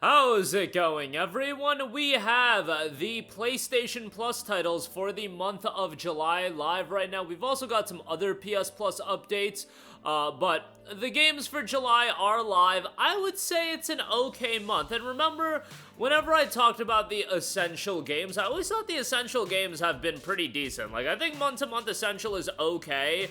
How's it going, everyone? We have the PlayStation Plus titles for the month of July live right now. We've also got some other PS Plus updates, but the games for July are live. I would say it's an okay month. And remember, whenever I talked about the essential games, I always thought the essential games have been pretty decent. Like, I think month-to-month essential is okay.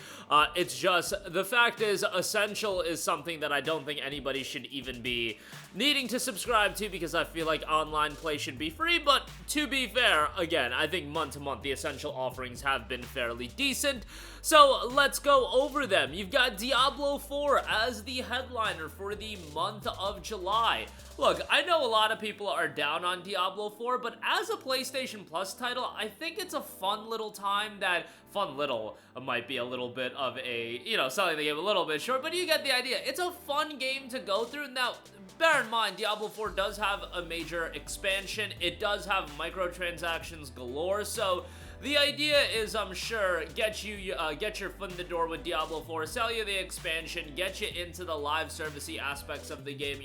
It's just, the fact is, essential is something that I don't think anybody should even be needing to subscribe to, because I feel like online play should be free. But to be fair, again, I think month-to-month the essential offerings have been fairly decent. So let's go over them. You've got Diablo 4 as the headliner for the month of July. Look, I know a lot of people are down on Diablo 4, but as a PlayStation Plus title, I think it's a fun little time that... Fun little might be a little bit of a, selling the game a little bit short, but you get the idea. It's a fun game to go through. Now, bear in mind, Diablo 4 does have a major expansion. It does have microtransactions galore, so... the idea is, I'm sure, get your foot in the door with Diablo 4, sell you the expansion, get you into the live servicey aspects of the game,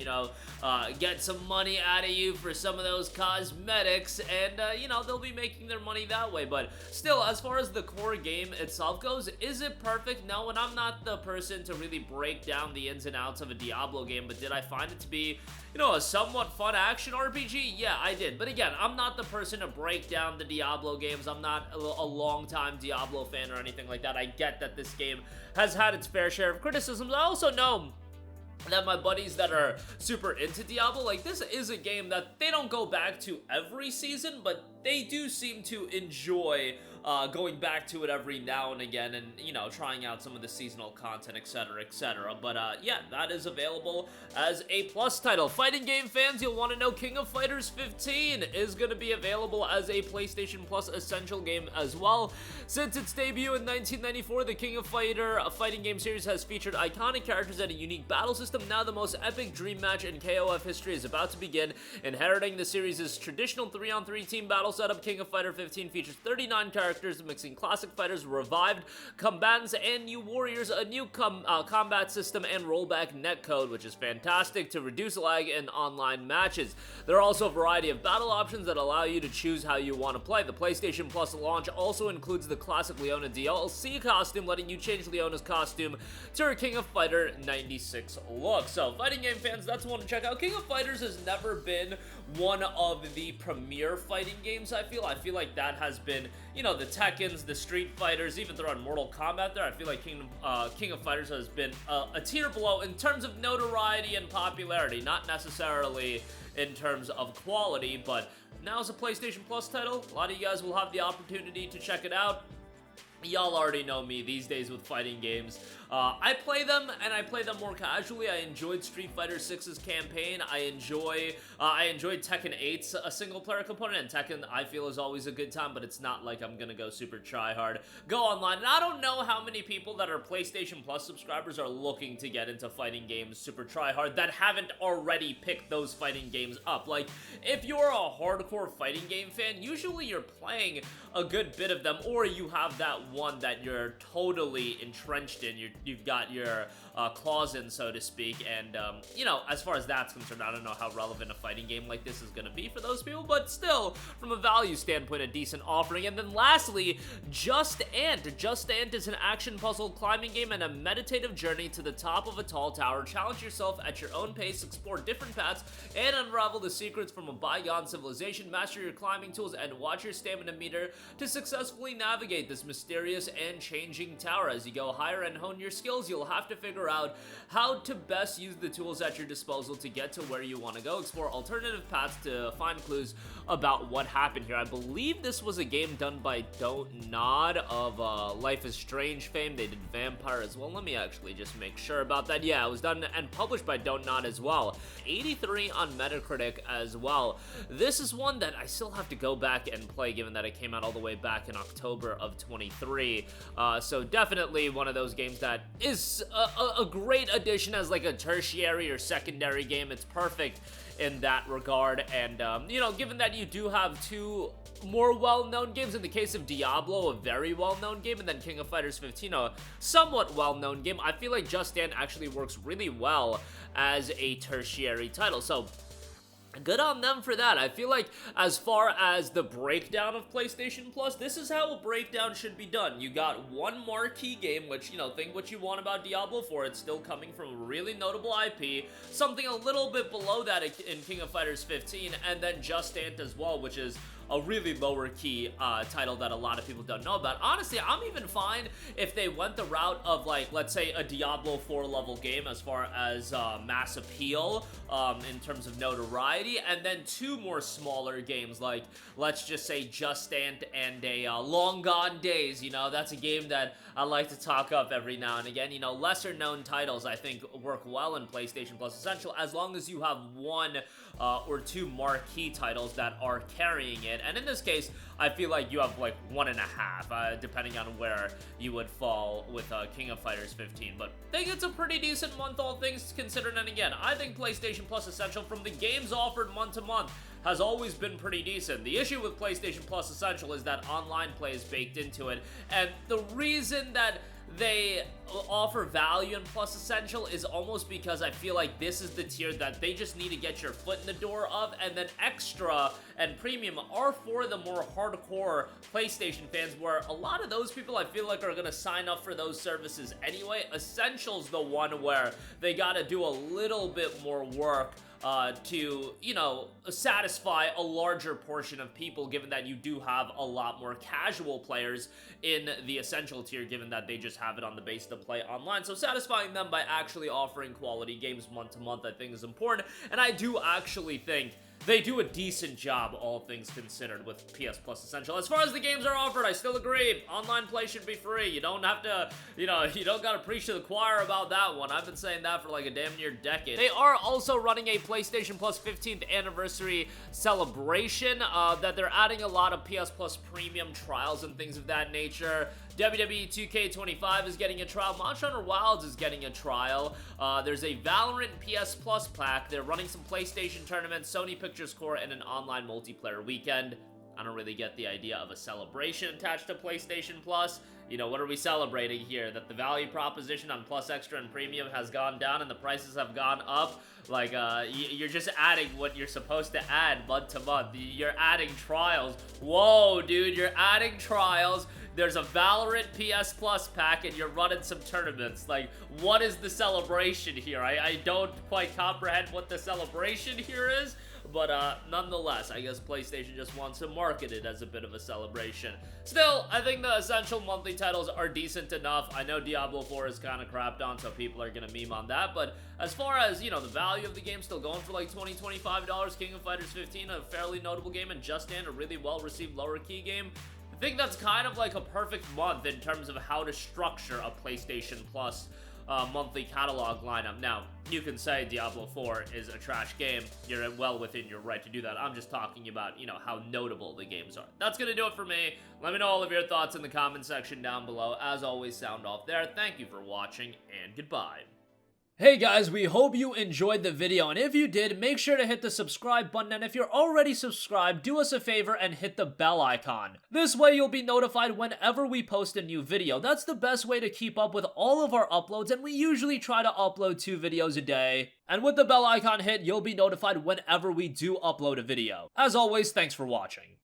get some money out of you for some of those cosmetics, and, they'll be making their money that way. But still, as far as the core game itself goes, is it perfect? No, and I'm not the person to really break down the ins and outs of a Diablo game, but did I find it to be, a somewhat fun action RPG? Yeah, I did. But again, I'm not the person to break down the Diablo games. I'm not a long-time Diablo fan or anything like that. I get that this game has had its fair share of criticisms. I also know that my buddies that are super into Diablo, like, this is a game that they don't go back to every season, but they do seem to enjoy going back to it every now and again, and, trying out some of the seasonal content, etc., etc. But, yeah, that is available as a Plus title. Fighting game fans, you'll want to know King of Fighters 15 is going to be available as a PlayStation Plus essential game as well. Since its debut in 1994, the King of Fighter fighting game series has featured iconic characters and a unique battle system. Now the most epic dream match in KOF history is about to begin. Inheriting the series' traditional 3-on-3 team battle setup, King of Fighter 15 features 39 characters, mixing classic fighters, revived combatants, and new warriors, a new combat system, and rollback netcode, which is fantastic to reduce lag in online matches. There are also a variety of battle options that allow you to choose how you want to play. The PlayStation Plus launch also includes the classic Leona DLC costume, letting you change Leona's costume to her King of Fighter 96 look. So, fighting game fans, that's one to check out. King of Fighters has never been one of the premier fighting games, I feel. I feel like that has been, the Tekkens, the Street Fighters, even throwing Mortal Kombat there. I feel like King of Fighters has been a tier below in terms of notoriety and popularity, not necessarily in terms of quality, but now as a PlayStation Plus title, a lot of you guys will have the opportunity to check it out. Y'all already know me these days with fighting games. I play them, and I play them more casually. I enjoyed Street Fighter 6's campaign. I enjoyed Tekken 8's a single-player component, and Tekken, I feel, is always a good time, but it's not like I'm gonna go super try-hard, go online. And I don't know how many people that are PlayStation Plus subscribers are looking to get into fighting games super try-hard that haven't already picked those fighting games up. Like, if you're a hardcore fighting game fan, usually you're playing a good bit of them, or you have that one that you're totally entrenched in. You've got your claws in, so to speak, and, as far as that's concerned, I don't know how relevant a fighting game like this is going to be for those people, but still, from a value standpoint, a decent offering. And then lastly, Just Ant. Just Ant is an action puzzle climbing game and a meditative journey to the top of a tall tower. Challenge yourself at your own pace, explore different paths, and unravel the secrets from a bygone civilization. Master your climbing tools and watch your stamina meter to successfully navigate this mysterious and changing tower. As you go higher and hone your skills, you'll have to figure out how to best use the tools at your disposal to get to where you want to go. Explore alternative paths to find clues about what happened here. I believe this was a game done by Don't Nod of Life is Strange fame. They did Vampire as well. Let me actually just make sure about that. Yeah, it was done and published by Don't Nod as well. 83 on Metacritic as well. This is one that I still have to go back and play, given that it came out all the way back in October of 23. So definitely one of those games that is a great addition as like a tertiary or secondary game. It's perfect in that regard, and given that you do have two more well-known games, in the case of Diablo, a very well-known game, and then King of Fighters 15, a somewhat well-known game, I feel like Just Dance actually works really well as a tertiary title. So Good on them for that. I feel like as far as the breakdown of PlayStation Plus, this is how a breakdown should be done. You got one marquee game, which, you know, think what you want about Diablo 4, it's still coming from a really notable IP, something a little bit below that in King of Fighters 15, and then Just Dance as well, which is a really lower key title that a lot of people don't know about. Honestly, I'm even fine if they went the route of, like, let's say a Diablo 4 level game as far as mass appeal in terms of notoriety, and then two more smaller games, like, let's just say Just Dance and a Long Gone Days. You know, that's a game that I like to talk up every now and again. You know, lesser known titles I think work well in PlayStation Plus Essential as long as you have one or two marquee titles that are carrying it. And in this case, I feel like you have like 1.5, depending on where you would fall with King of Fighters 15. But I think it's a pretty decent month, all things considered. And again, I think PlayStation Plus Essential, from the games offered month to month, has always been pretty decent. The issue with PlayStation Plus Essential is that online play is baked into it. And the reason that they offer value in Plus Essential is almost because I feel like this is the tier that they just need to get your foot in the door of, and then Extra and Premium are for the more hardcore PlayStation fans, where a lot of those people I feel like are going to sign up for those services anyway. Essential's the one where they got to do a little bit more work to, you know, satisfy a larger portion of people, given that you do have a lot more casual players in the Essential tier, given that they just have it on the base to play online. So satisfying them by actually offering quality games month to month, I think, is important, and I do actually think they do a decent job, all things considered, with PS Plus Essential. As far as the games are offered, I still agree. Online play should be free. You don't have to, you know, you don't gotta preach to the choir about that one. I've been saying that for like a damn near decade. They are also running a PlayStation Plus 15th anniversary celebration that they're adding a lot of PS Plus premium trials and things of that nature. WWE 2K25 is getting a trial. Monster Hunter Wilds is getting a trial. There's a Valorant PS Plus pack. They're running some PlayStation tournaments, Sony Pictures Core, and an online multiplayer weekend. I don't really get the idea of a celebration attached to PlayStation Plus. You know, what are we celebrating here? That the value proposition on Plus Extra and Premium has gone down and the prices have gone up? Like, you're just adding what you're supposed to add month to month. You're adding trials. Whoa, dude, you're adding trials. There's a Valorant PS Plus pack and you're running some tournaments. Like, what is the celebration here? I don't quite comprehend what the celebration here is. But nonetheless, I guess PlayStation just wants to market it as a bit of a celebration. Still, I think the Essential monthly titles are decent enough. I know Diablo 4 is kind of crapped on, so people are going to meme on that. But as far as, you know, the value of the game still going for like $20, $25, King of Fighters 15, a fairly notable game, and Just Dance, a really well-received lower key game. I think that's kind of like a perfect month in terms of how to structure a PlayStation Plus monthly catalog lineup. Now, you can say Diablo 4 is a trash game. You're well within your right to do that. I'm just talking about, you know, how notable the games are. That's gonna do it for me. Let me know all of your thoughts in the comment section down below. As always, sound off there. Thank you for watching, and goodbye. Hey guys, we hope you enjoyed the video, and if you did, make sure to hit the subscribe button, and if you're already subscribed, do us a favor and hit the bell icon. This way you'll be notified whenever we post a new video. That's the best way to keep up with all of our uploads, and we usually try to upload 2 videos a day. And with the bell icon hit, you'll be notified whenever we do upload a video. As always, thanks for watching.